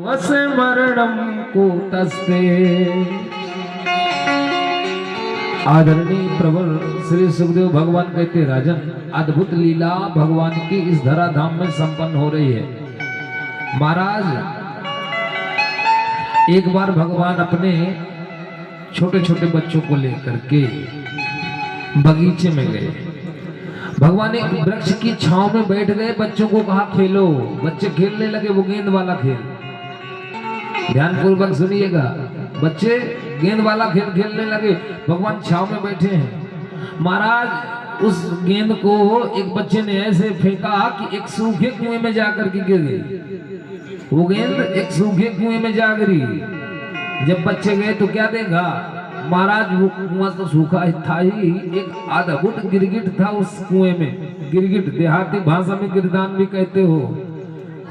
स्मरणम कूटस्ते। आदरणीय प्रवर श्री सुखदेव भगवान कहते, राजन अद्भुत लीला भगवान की इस धराधाम में संपन्न हो रही है। महाराज एक बार भगवान अपने छोटे छोटे बच्चों को लेकर के बगीचे में गए। भगवान एक वृक्ष की छांव में बैठ गए, बच्चों को कहा खेलो। बच्चे खेलने लगे, वो गेंद वाला खेल। ध्यान पूर्वक सुनिएगा, बच्चे गेंद वाला खेल खेलने लगे। भगवान छांव में बैठे हैं। महाराज उस गेंद को एक बच्चे ने ऐसे फेंका कि एक सूखे कुएं में जाकर के गिर गई। वो गेंद एक सूखे कुएं में जा गिरी। जब बच्चे गए तो क्या देखा, महाराज वो कुआं तो सूखा था ही, एक अद्भुत गिरगिट था उस कुएं में। गिरगिट देहाती भाषा में गिरदान भी कहते हो।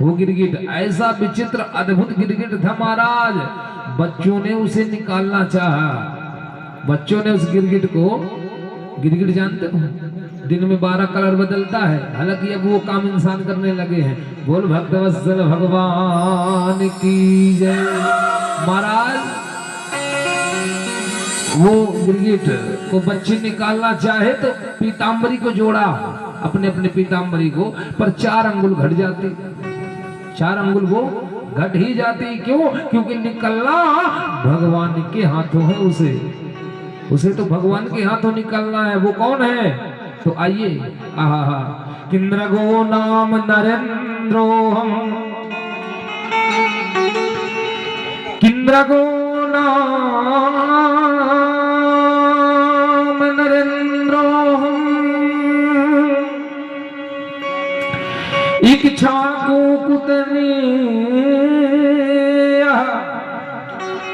वो गिरगिट ऐसा विचित्र अद्भुत गिरगिट था महाराज। बच्चों ने उसे निकालना चाहा। बच्चों ने उस गिरगिट को, गिरगिट जानते हो दिन में 12 कलर बदलता है, हालांकि अब वो काम इंसान करने लगे हैं। बोल भक्तवत्सल भगवान की जय। महाराज वो गिरगिट को बच्चे निकालना चाहे तो पीतांबरी को जोड़ा, अपने अपने पीतांबरी को, पर 4 अंगुल घट जाती। 4 अंगुल वो घट ही जाती। क्यों? क्योंकि निकलना भगवान के हाथों है। उसे तो भगवान के हाथों निकलना है। वो कौन है? तो आइए, आहा, किंद्रगो नाम नरेंद्रोहम, किंद्रगो नाम नरेंद्रोहम, इच्छा को कुतनी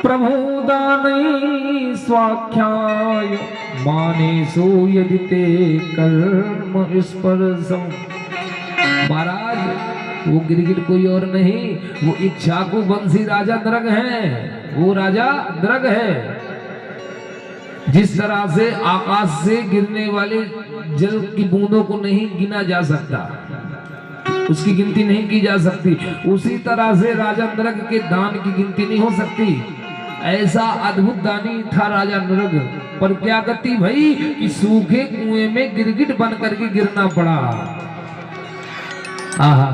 प्रभुदानई स्वाख्याय माने सो यदि ते कर्म स्पर्शम। महाराज वो गिरगिट कोई और नहीं, वो इच्छाकू वंशी राजा नृग है। वो राजा नृग है। जिस तरह से आकाश से गिरने वाले जल की बूंदों को नहीं गिना जा सकता, उसकी गिनती नहीं की जा सकती, उसी तरह से राजा नृग के दान की गिनती नहीं हो सकती। ऐसा अद्भुत दानी था राजा नृग। पर क्या गति भई कि सूखे कुएं में गिरगिट बन करके गिरना पड़ा। आहा,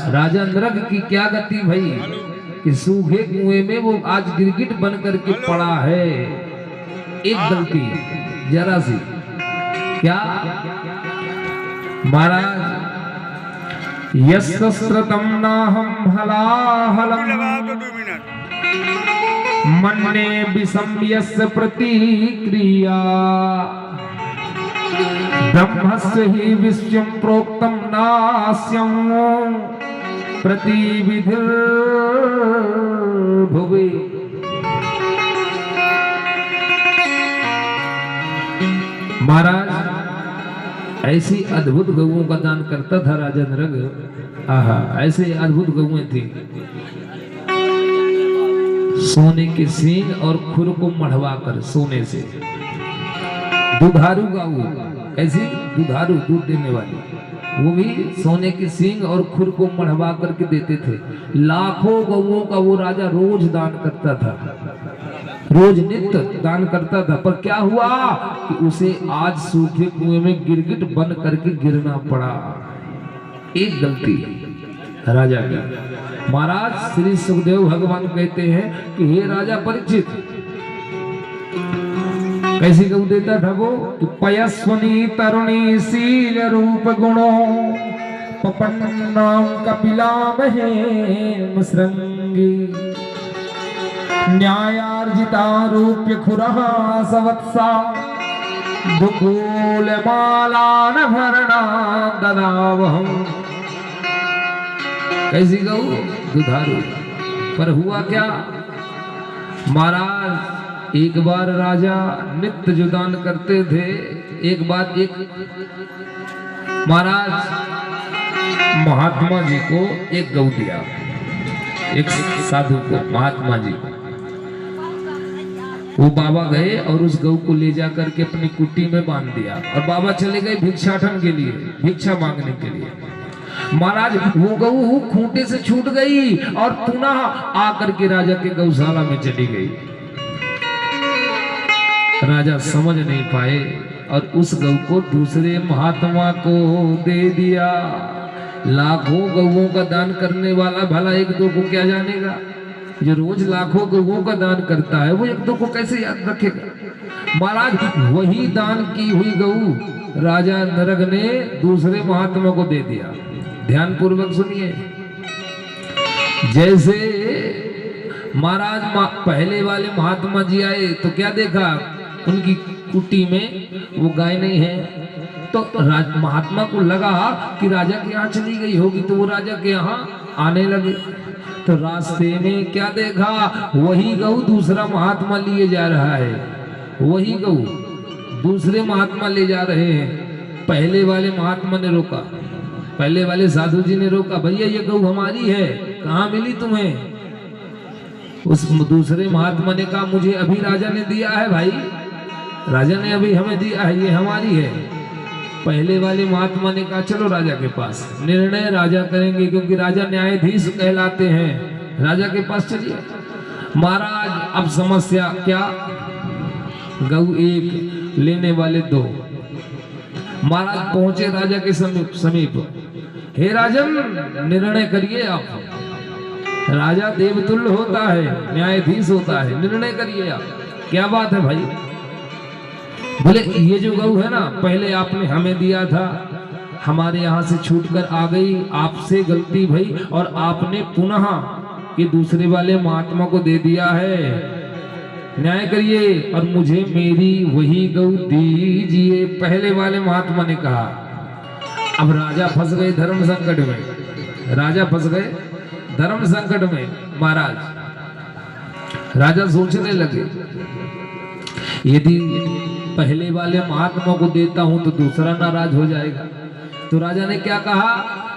राजा नृग की क्या गति भई कि सूखे कुएं में वो आज गिरगिट बन करके पड़ा है। एक गलती जरा सी, क्या महाराज, यस्त्रतम नाहम हलाहलम मन्ने विषम्यस्य प्रतिक्रिया, ब्रह्मस्य हि विश्वं प्रोक्तं नास्यं प्रतिविधिर्भुवि। महाराज ऐसी अद्भुत गौओं का दान करता था राजा नृग। आहा, ऐसे अद्भुत गौएं थी। सोने के सींग और खुर को मढ़वाकर सोने से, दुधारू गऊ, ऐसी दुधारू दूध देने वाली, वो भी सोने के सींग और खुर को मढ़वा करके देते थे। लाखों गऊओं का वो राजा रोज दान करता था, रोज नित्य दान करता था। पर क्या हुआ कि उसे आज सूखे कुएं में गिरगिट बन करके गिरना पड़ा। एक गलती राजा की। महाराज श्री सुखदेव भगवान कहते हैं कि हे राजा परीक्षित, कैसी गऊ देता था वो कि पयस्वनी तरुणी शील रूप गुणों पपन्नाम कपिलामहे मुसृंगी, न्यायार्जिता रूप्य खुरहा सवत्सा, दुकूल मालान भरणा ददावहम। कैसी गऊ? दुधारू। पर हुआ क्या महाराज, एक बार राजा नित्य जो दान करते थे, एक बार एक महाराज महात्मा जी को एक गऊ दिया, एक साधु को, महात्मा जी को। वो बाबा गए और उस गऊ को ले जा करके अपनी कुटी में बांध दिया और बाबा चले गए भिक्षाटन के लिए, भिक्षा मांगने के लिए। महाराज वो गऊ खूंटे से छूट गई और पुनः आकर के राजा के गौशाला में चली गई। राजा समझ नहीं पाए और उस गऊ को दूसरे महात्मा को दे दिया। लाखों गऊओं का दान करने वाला भला एक दो को क्या जानेगा? जो रोज लाखों गऊओं का दान करता है वो एक दो को कैसे याद रखेगा? महाराज वही दान की हुई गऊ राजा नरक ने दूसरे महात्मा को दे दिया। ध्यान पूर्वक सुनिए। जैसे महाराज पहले वाले महात्मा जी आए तो क्या देखा? उनकी कुटी में वो गाय नहीं है, तो महात्मा को लगा कि राजा के यहाँ चली गई होगी, तो वो राजा के यहाँ आने लगे। तो रास्ते में क्या देखा? वही गऊ दूसरा महात्मा लिए जा रहा है, वही गऊ दूसरे महात्मा ले जा रहे हैं। पहले वाले महात्मा ने रोका, पहले वाले साधु जी ने रोका, भैया ये गऊ हमारी है, कहाँ मिली तुम्हें? उस दूसरे महात्मा ने कहा मुझे अभी राजा ने दिया है भाई, राजा ने अभी हमें दिया है, ये हमारी है। पहले वाले महात्मा ने कहा चलो राजा के पास, निर्णय राजा करेंगे क्योंकि राजा न्यायाधीश कहलाते हैं, राजा के पास चलिए। महाराज अब समस्या क्या? गऊ एक, लेने वाले दो। महाराज पहुंचे राजा के समीप। हे राजन, निर्णय करिए आप। राजा देवतुल्य होता है, न्यायाधीश होता है, निर्णय करिए आप, क्या बात है भाई? बोले ये जो गऊ है ना, पहले आपने हमें दिया था, हमारे यहाँ से छूटकर आ गई, आपसे गलती भई और आपने पुनः ये दूसरे वाले महात्मा को दे दिया है, न्याय करिए और मुझे मेरी वही गऊ दीजिए। पहले वाले महात्मा ने कहा। अब राजा फंस गए धर्म संकट में, राजा फंस गए धर्म संकट में। महाराज राजा सोचने लगे यदि पहले वाले महात्मा को देता हूं तो दूसरा नाराज हो जाएगा। तो राजा ने क्या कहा?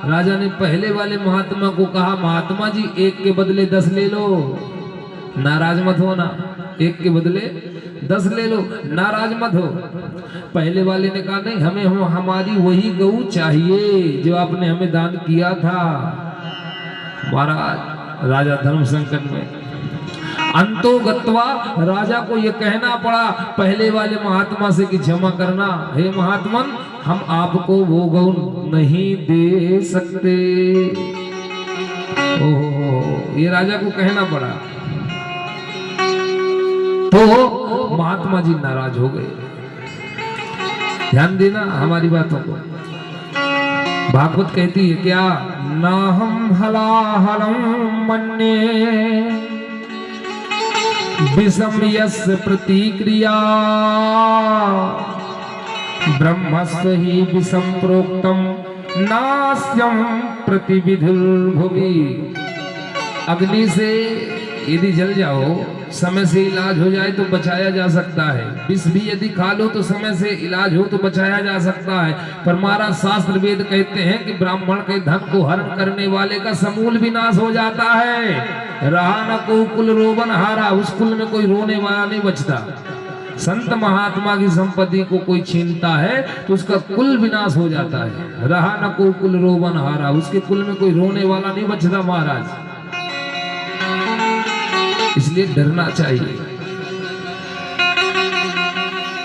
राजा ने पहले वाले महात्मा को कहा महात्मा जी एक के बदले 10 ले लो, नाराज मत होना, एक के बदले 10 ले लो, नाराज मत हो। पहले वाले ने कहा नहीं, हमें हमारी वही गऊ चाहिए जो आपने हमें दान किया था। महाराज राजा धर्म संकट में, अंतो गत्वा राजा को यह कहना पड़ा पहले वाले महात्मा से कि क्षमा करना, हे महात्मन हम आपको वो गऊ नहीं दे सकते। ओहो, ये राजा को कहना पड़ा। तो महात्मा जी नाराज हो गए। ध्यान देना हमारी बातों को। भागवत कहती है क्या? ना हम हलाहलम मन्ये विषम यस्य प्रतिक्रिया ब्रह्मस्व ही विषम प्रोक्तम नास्यम प्रतिविधुल भुवि। अग्नि से यदि जल जाओ, समय से इलाज हो जाए तो बचाया जा सकता है। विष भी यदि खा लो तो समय से इलाज हो तो बचाया जा सकता है। पर महाराज शास्त्र वेद कहते हैं कि ब्राह्मण के धन को हरण करने वाले का समूल विनाश हो जाता है। रहा न को कुल रोवन हारा, उस कुल में कोई रोने वाला नहीं बचता। संत महात्मा की संपत्ति को कोई छीनता है तो उसका कुल विनाश हो जाता है। रहा न को कुल रोवन हारा, उसके कुल में कोई रोने वाला नहीं बचता महाराज। इसलिए डरना चाहिए।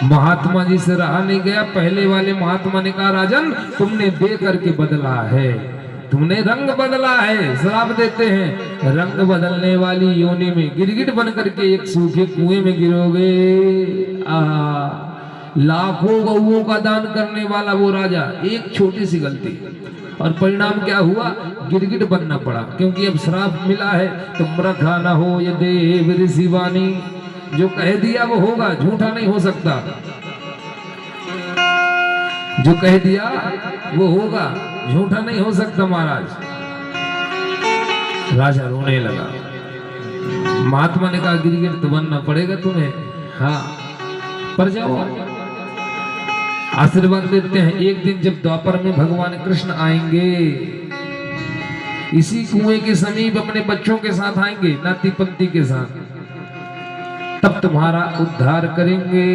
महात्मा जी से रहा नहीं गया। पहले वाले महात्मा ने कहा राजन तुमने दे करके बदला है, तुमने रंग बदला है। श्राप देते हैं रंग बदलने वाली योनि में गिरगिट बन करके एक सूखे कुएं में गिरोगे। लाखों गऊओं का दान करने वाला वो राजा, एक छोटी सी गलती और परिणाम क्या हुआ? गिरगिट बनना पड़ा। क्योंकि अब श्राप मिला है तो मृखा न हो ये देव ऋषि वाणी, जो कह दिया वो होगा, झूठा नहीं हो सकता। जो कह दिया वो होगा, झूठा नहीं हो सकता। महाराज राजा रोने लगा। महात्मा ने कहा गिरगिट तो बनना पड़ेगा तुम्हें, हाँ पर जाओ। आशीर्वाद देते हैं एक दिन जब द्वापर में भगवान कृष्ण आएंगे, इसी कुएं के समीप अपने बच्चों के साथ आएंगे, नाती पंती के साथ, तब तुम्हारा उद्धार करेंगे।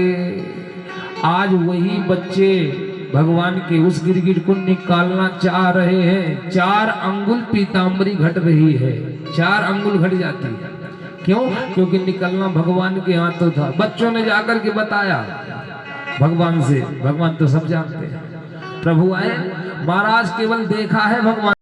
आज वही बच्चे भगवान के उस गिरगिट को निकालना चाह रहे हैं। 4 अंगुल पीताम्बरी घट रही है, 4 अंगुल घट जाती है। क्यों? क्योंकि निकलना भगवान के हाथों था। बच्चों ने जाकर के बताया भगवान से। भगवान तो सब जानते हैं। प्रभु आए, महाराज केवल देखा है भगवान